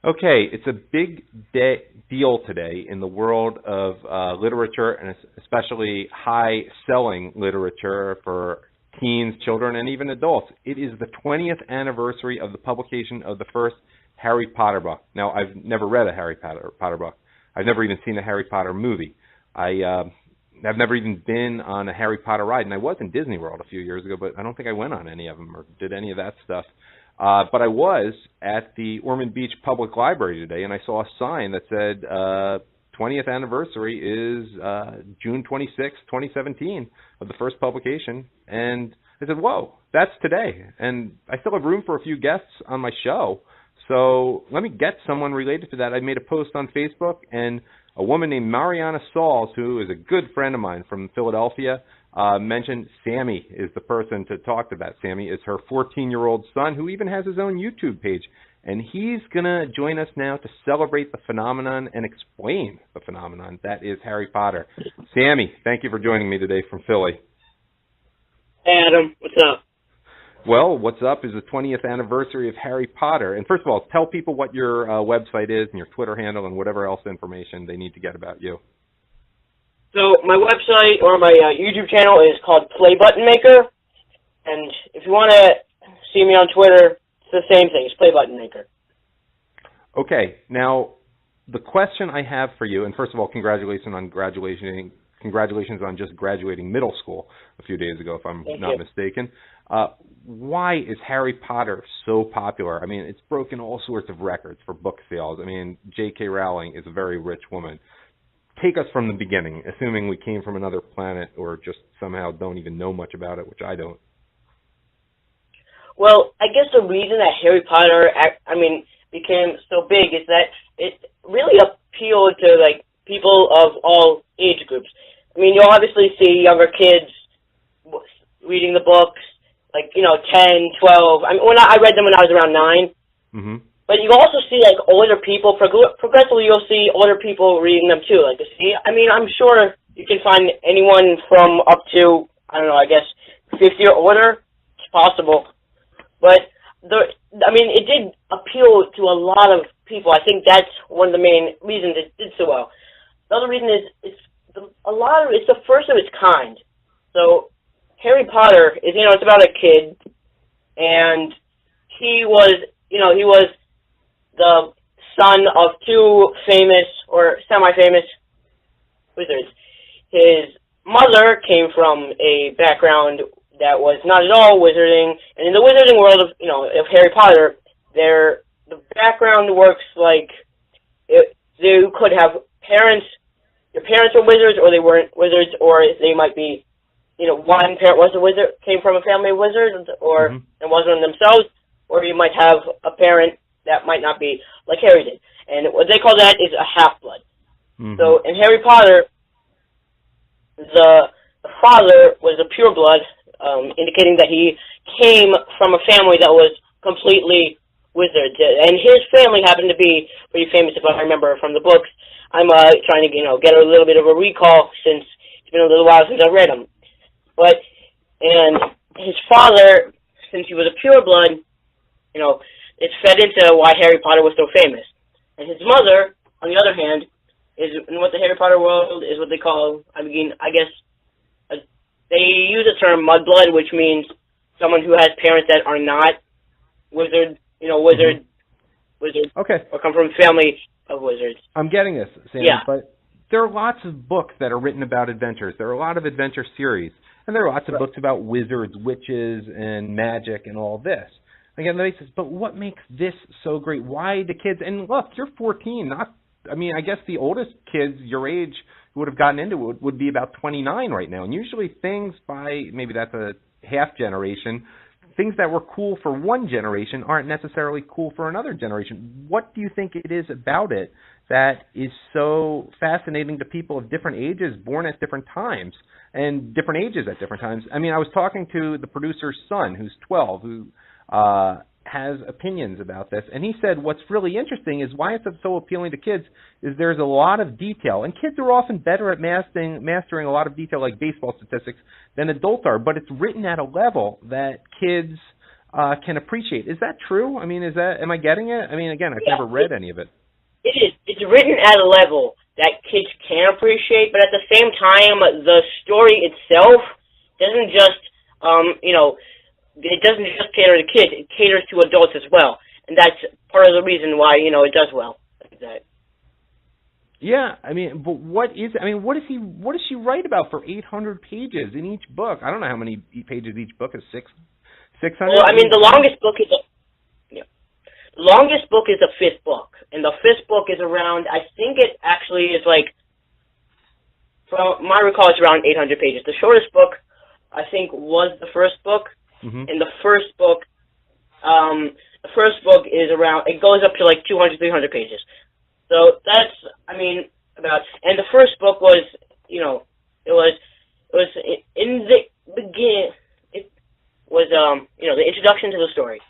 Okay, it's a big deal today in the world of literature, and especially high-selling literature for teens, children, and even adults. It is the 20th anniversary of the publication of the first Harry Potter book. Now, I've never read a Harry Potter book. I've never even seen a Harry Potter movie. I've never even been on a Harry Potter ride, and I was in Disney World a few years ago, but I don't think I went on any of them or did any of that stuff. But I was at the Ormond Beach Public Library today, and I saw a sign that said 20th anniversary is June 26, 2017, of the first publication. And I said, whoa, that's today. And I still have room for a few guests on my show. So let me get someone related to that. I made a post on Facebook, and a woman named Mariana Sauls, who is a good friend of mine from Philadelphia, mentioned Sammy is the person to talk to that. Sammy is her 14-year-old son, who even has his own YouTube page. And he's going to join us now to celebrate the phenomenon and explain the phenomenon that is Harry Potter. Sammy, thank you for joining me today from Philly. Hey, Adam. What's up? Well, what's up is the 20th anniversary of Harry Potter. And first of all, tell people what your website is and your Twitter handle and whatever else information they need to get about you. So my website or my YouTube channel is called Play Button Maker, and if you want to see me on Twitter, it's the same thing. It's Play Button Maker. Okay. Now, the question I have for you, and first of all, congratulations on just graduating middle school a few days ago, if I'm not mistaken. Why is Harry Potter so popular? I mean, it's broken all sorts of records for book sales. I mean, J.K. Rowling is a very rich woman. Take us from the beginning, assuming we came from another planet or just somehow don't even know much about it, which I don't. Well, I guess the reason that Harry Potter, became so big is that it really appealed to, people of all age groups. I mean, you'll obviously see younger kids reading the books, 10, 12. I read them when I was around 9. Mm-hmm. But you also see, older people, progressively you'll see older people reading them, too. I'm sure you can find anyone from up to, 50 or older. It's possible. But, it did appeal to a lot of people. I think that's one of the main reasons it did so well. The other reason is it's the first of its kind. So, Harry Potter is, it's about a kid, and he was the son of two famous or semi-famous wizards. His mother came from a background that was not at all wizarding, and in the wizarding world of Harry Potter, the background works like you could have parents. Your parents were wizards, or they weren't wizards, or they might be, one parent was a wizard, came from a family of wizards, or and wasn't themselves, or you might have a parent that might not be like Harry did. And what they call that is a half-blood. Mm-hmm. So in Harry Potter, the father was a pure-blood, indicating that he came from a family that was completely wizard. And his family happened to be pretty famous, if I remember from the books. I'm trying to get a little bit of a recall since it's been a little while since I read them. And his father, since he was a pure-blood, it fed into why Harry Potter was so famous. And his mother, on the other hand, is in what the Harry Potter world is what they call, they use the term mudblood, which means someone who has parents that are not wizards, okay, or come from a family of wizards. I'm getting this, Sam, yeah. But there are lots of books that are written about adventures. There are a lot of adventure series, and there are lots of books about wizards, witches, and magic and all this. Again, but what makes this so great? Why the kids? And look, you're 14. I guess the oldest kids your age who would have gotten into it would be about 29 right now. And usually things by, maybe that's a half generation, things that were cool for one generation aren't necessarily cool for another generation. What do you think it is about it that is so fascinating to people of different ages, born at different times, and different ages at different times? I was talking to the producer's son, who's 12, who has opinions about this, and he said what's really interesting is why it's so appealing to kids is there's a lot of detail, and kids are often better at mastering a lot of detail like baseball statistics than adults are, but it's written at a level that kids can appreciate. Is that true? I mean, am I getting it? I mean, again, I've never read any of it. It is. It's written at a level that kids can appreciate, but at the same time, the story itself doesn't just, it doesn't just cater to kids. It caters to adults as well, and that's part of the reason why it does well like that. Yeah, I mean, but what does she write about for 800 pages in each book? I don't know how many pages each book is. 600. Well, I mean, the longest book is the longest book is the 5th book, and the 5th book is around. I think it actually is like, from my recall, it's around 800 pages. The shortest book, I think, was the 1st book, and the first book is around. It goes up to like 200, 300 pages. So that's, I mean, and the first book was, it was in the beginning. It was, the introduction to the story,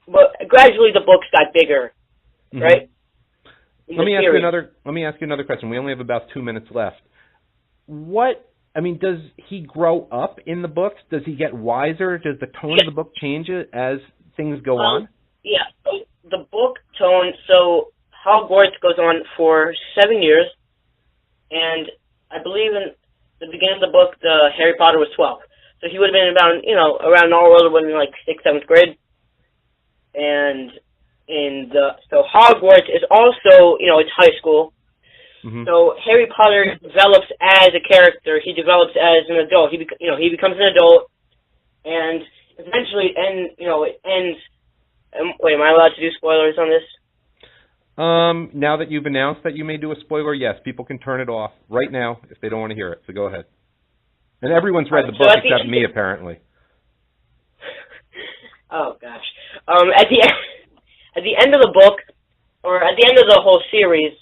but gradually the books got bigger, right? Let me ask you another question. We only have about 2 minutes left. Does he grow up in the books? Does he get wiser? Does the tone of the book change as things go on? Yeah. So the book tone. So Hogwarts goes on for 7 years, and I believe in the beginning of the book, Harry Potter was 12. So he would have been around our world, would have been like 6th, 7th grade. And so Hogwarts is also, it's high school. So Harry Potter develops as a character. He develops as an adult. He becomes an adult, and eventually, it ends. Wait, am I allowed to do spoilers on this? Now that you've announced that you may do a spoiler, yes, people can turn it off right now if they don't want to hear it. So go ahead. And everyone's read the book except me, apparently. Oh gosh. At the end of the book, or at the end of the whole series,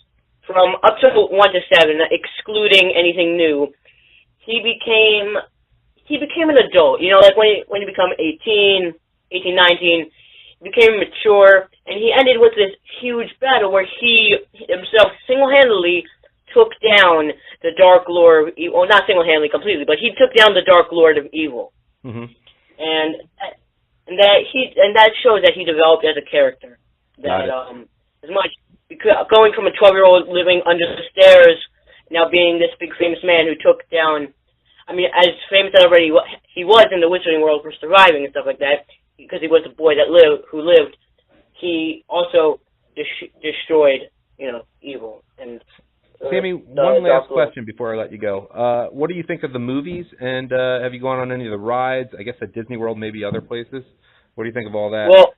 from up to 1 to 7, excluding anything new, he became an adult. Like when you become 18, 19, he became mature, and he ended with this huge battle where he himself single-handedly took down the Dark Lord of Evil. Well, not single-handedly completely, but he took down the Dark Lord of Evil. And that shows that he developed as a character. That as much going from a 12-year-old living under the stairs, now being this big famous man who took down. I mean, as famous as already he was in the wizarding world for surviving and stuff like that, because he was a boy who lived. He also destroyed, evil. And Sammy, one last question before I let you go. What do you think of the movies? And have you gone on any of the rides? I guess at Disney World, maybe other places. What do you think of all that? Well,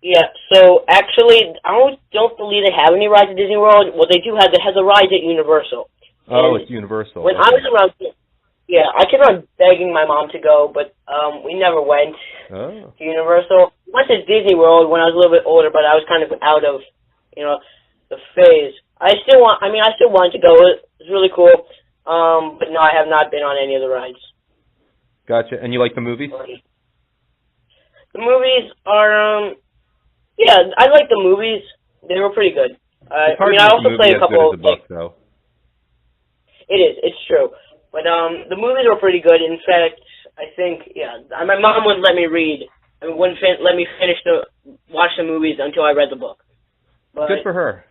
yeah. So actually, I don't believe they have any rides at Disney World. Well, they have the rides at Universal. Oh, it's Universal. When I was around, I kept on begging my mom to go, but we never went to Universal. We went to Disney World when I was a little bit older, but I was kind of out of, the phase. I still wanted to go. It was really cool. But no, I have not been on any of the rides. Gotcha. And you like the movies? The movies are, I like the movies. They were pretty good. I also played a couple of book, though. It is. It's true. But the movies were pretty good. In fact, I think, my mom wouldn't let me read. Wouldn't let me watch the movies until I read the book. But good for her.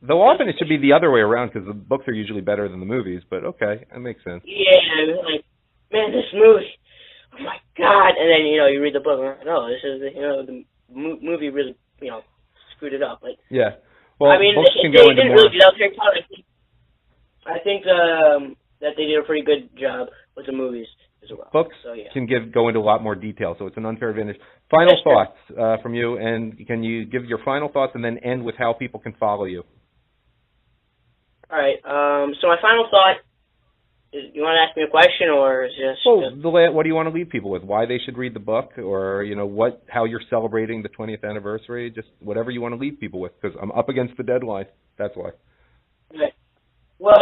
Though often it should be the other way around because the books are usually better than the movies. But okay, that makes sense. Yeah, like, man, this movie, oh my God! And then you read the book, and this is the movie really screwed it up. But yeah, well, books can they go into didn't more. really get out Harry Potter. I think that they did a pretty good job with the movies as well. Books can go into a lot more detail, so it's an unfair advantage. Final thoughts from you, and can you give your final thoughts and then end with how people can follow you? All right. So my final thought is: you want to ask me a question, or just? What do you want to leave people with? Why they should read the book, or how you're celebrating the 20th anniversary? Just whatever you want to leave people with, because I'm up against the deadline. That's why. Okay. Well,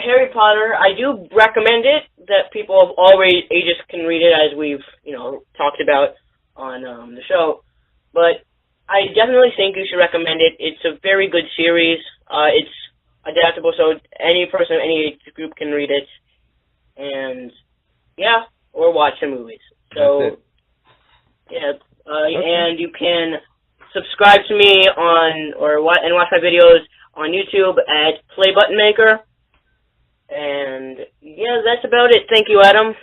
Harry Potter, I do recommend it, that people of all ages can read it, as we've, talked about on the show. But I definitely think you should recommend it. It's a very good series. It's adaptable, so any person of any age group can read it. And, or watch the movies. So Yeah, Okay. and you can subscribe to me and watch my videos on YouTube at Play Button Maker. And yeah, that's about it. Thank you, Adam.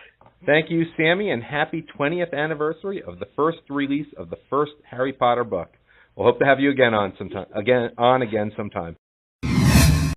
Thank you, Sammy, and happy 20th anniversary of the first release of the first Harry Potter book. We'll hope to have you again sometime.